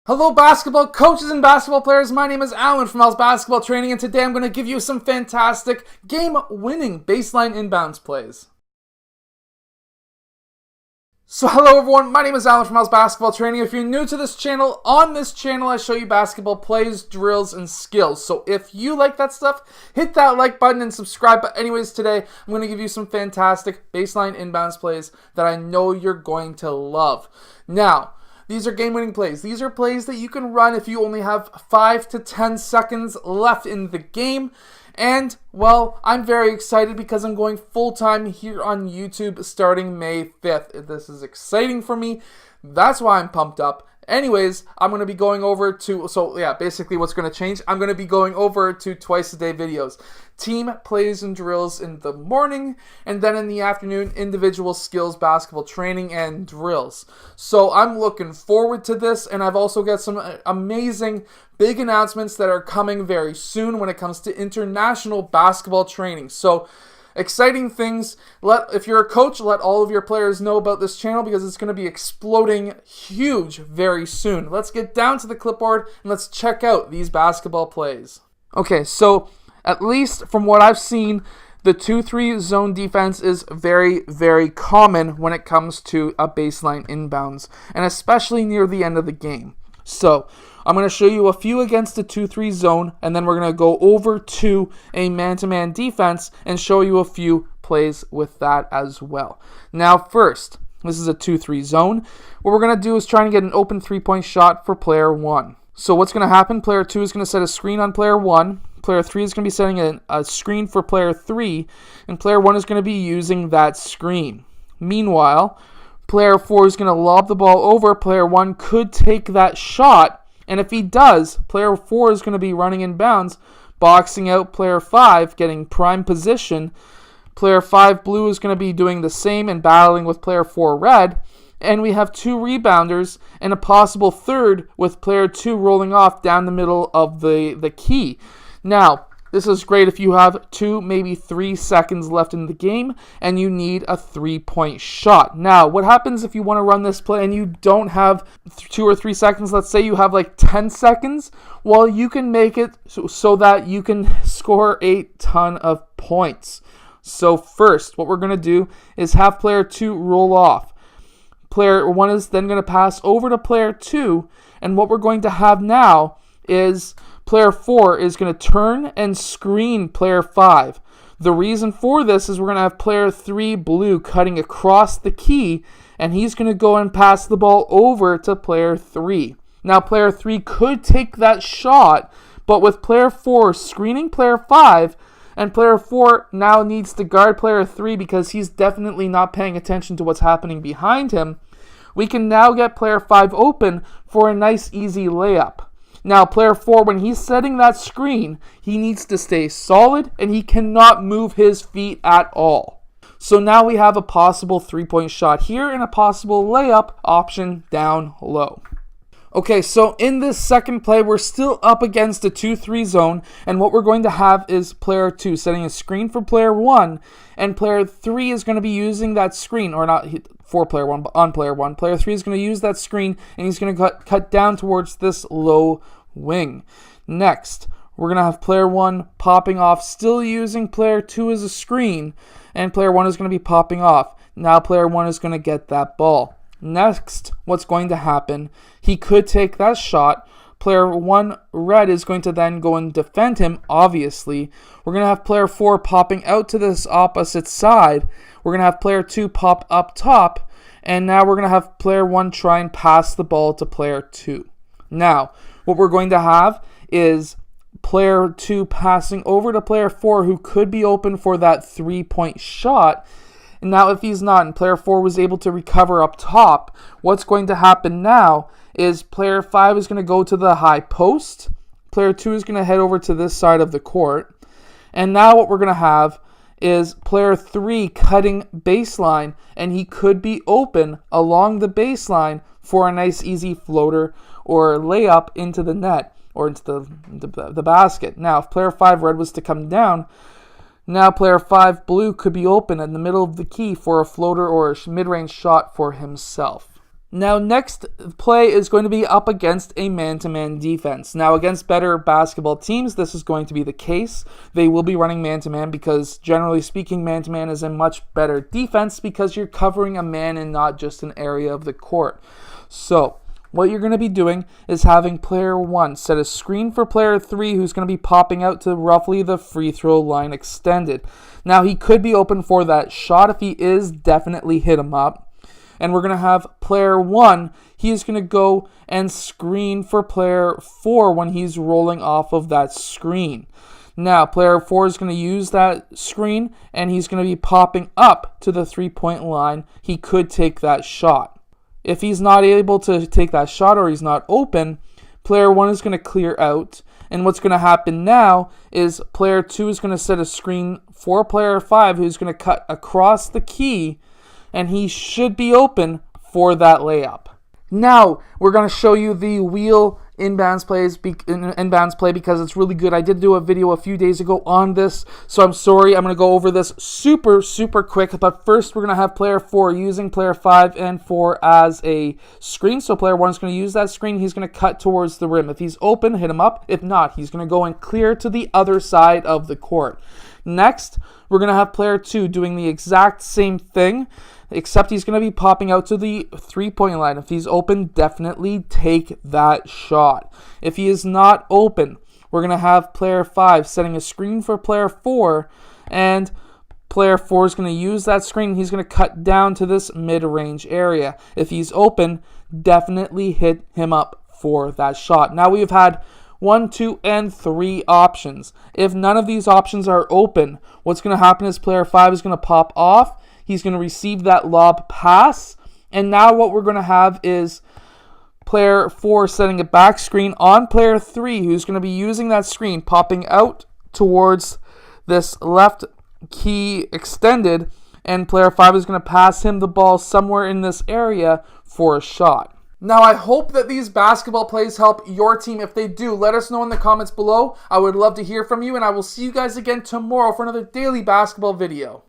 Hello basketball coaches and basketball players, my name is Alan from Al's Basketball Training, and today I'm going to give you some fantastic game-winning baseline inbounds plays. So hello everyone, my name is Alan from Al's Basketball Training. If you're new to this channel, on this channel I show you basketball plays, drills, and skills. So if you like that stuff, hit that like button and subscribe. But anyways, today I'm going to give you some fantastic baseline inbounds plays that I know you're going to love. Now, these are game-winning plays. These are plays that you can run if you only have 5 to 10 seconds left in the game. And, well, I'm very excited because I'm going full-time here on YouTube starting May 5th. This is exciting for me. That's why I'm pumped up. Anyways, I'm going to be going over to, basically what's going to change, I'm going to be going over to twice-a-day videos. Team plays and drills in the morning, and then in the afternoon, individual skills, basketball training, and drills. So I'm looking forward to this, and I've also got some amazing big announcements that are coming very soon when it comes to international basketball training. So exciting things. If you're a coach, let all of your players know about this channel because it's going to be exploding huge very soon. Let's get down to the clipboard and let's check out these basketball plays. Okay, so at least from what I've seen, the 2-3 zone defense is very, very common when it comes to a baseline inbounds, and especially near the end of the game. So I'm going to show you a few against the 2-3 zone, and then we're going to go over to a man-to-man defense and show you a few plays with that as well. Now first, this is a 2-3 zone. What we're going to do is try and get an open three-point shot for player 1. So what's going to happen? Player 2 is going to set a screen on player 1. Player 3 is going to be setting a screen for player 3, and player 1 is going to be using that screen. Meanwhile, player 4 is going to lob the ball over. Player 1 could take that shot, and if he does, player 4 is going to be running in bounds, boxing out player 5, getting prime position. Player 5 blue is going to be doing the same and battling with player 4 red. And we have 2 rebounders and a possible third with player 2 rolling off down the middle of the key. Now, this is great if you have 2, maybe 3 seconds left in the game and you need a 3-point shot. Now, what happens if you want to run this play and you don't have 2 or 3 seconds? Let's say you have like 10 seconds. Well, you can make it so that you can score a ton of points. So first, what we're going to do is have player 2 roll off. Player 1 is then going to pass over to player 2, and what we're going to have now is player 4 is going to turn and screen player 5. The reason for this is we're going to have player 3 blue cutting across the key, and he's going to go and pass the ball over to player 3. Now player 3 could take that shot, but with player 4 screening player 5, and player 4 now needs to guard player 3 because he's definitely not paying attention to what's happening behind him, we can now get player 5 open for a nice easy layup. Now, player 4, when he's setting that screen, he needs to stay solid and he cannot move his feet at all. So now we have a possible 3-point shot here and a possible layup option down low. Okay, so in this second play, we're still up against a 2-3 zone, and what we're going to have is player 2 setting a screen for player 1, and player 3 is going to be using that screen, or not for player 1, but on player 1. Player 3 is going to use that screen, and he's going to cut down towards this low wing. Next, we're going to have player 1 popping off, still using player 2 as a screen, and player 1 is going to be popping off. Now player 1 is going to get that ball. Next, what's going to happen, he could take that shot. Player 1 red is going to then go and defend him, obviously. We're going to have player 4 popping out to this opposite side. We're going to have player 2 pop up top. And now we're going to have player 1 try and pass the ball to player 2. Now, what we're going to have is player 2 passing over to player 4 who could be open for that 3-point shot. And now if he's not and player 4 was able to recover up top, what's going to happen now is player 5 is going to go to the high post. Player 2 is going to head over to this side of the court. And now what we're going to have is player 3 cutting baseline, and he could be open along the baseline for a nice easy floater or layup into the net or into the basket. Now if player 5 red was to come down, now player 5 blue could be open in the middle of the key for a floater or a mid-range shot for himself. Now, next play is going to be up against a man-to-man defense. Now, against better basketball teams, this is going to be the case. They will be running man-to-man because, generally speaking, man-to-man is a much better defense because you're covering a man and not just an area of the court. So, what you're going to be doing is having player 1 set a screen for player 3 who's going to be popping out to roughly the free throw line extended. Now, he could be open for that shot. If he is, definitely hit him up. And we're going to have player 1, he's going to go and screen for player 4 when he's rolling off of that screen. Now, player 4 is going to use that screen, and he's going to be popping up to the three-point line. He could take that shot. If he's not able to take that shot or he's not open, player 1 is going to clear out. And what's going to happen now is player 2 is going to set a screen for player 5 who's going to cut across the key, and he should be open for that layup. Now, we're going to show you the wheel inbounds play because it's really good. I did do a video a few days ago on this, so I'm sorry. I'm going to go over this super quick, but first we're going to have player 4 using player 5 and 4 as a screen. So player 1 is going to use that screen. He's going to cut towards the rim. If he's open, hit him up. If not, he's going to go and clear to the other side of the court. Next, we're going to have player 2 doing the exact same thing, except he's going to be popping out to the three-point line. If he's open, definitely take that shot. If he is not open, we're going to have player 5 setting a screen for player 4, and player 4 is going to use that screen. He's going to cut down to this mid-range area. If he's open, definitely hit him up for that shot. Now we've had 1, 2, and 3 options. If none of these options are open, what's going to happen is player 5 is going to pop off. He's going to receive that lob pass. And now what we're going to have is player 4 setting a back screen on player 3, who's going to be using that screen, popping out towards this left key extended. And player 5 is going to pass him the ball somewhere in this area for a shot. Now, I hope that these basketball plays help your team. If they do, let us know in the comments below. I would love to hear from you, and I will see you guys again tomorrow for another daily basketball video.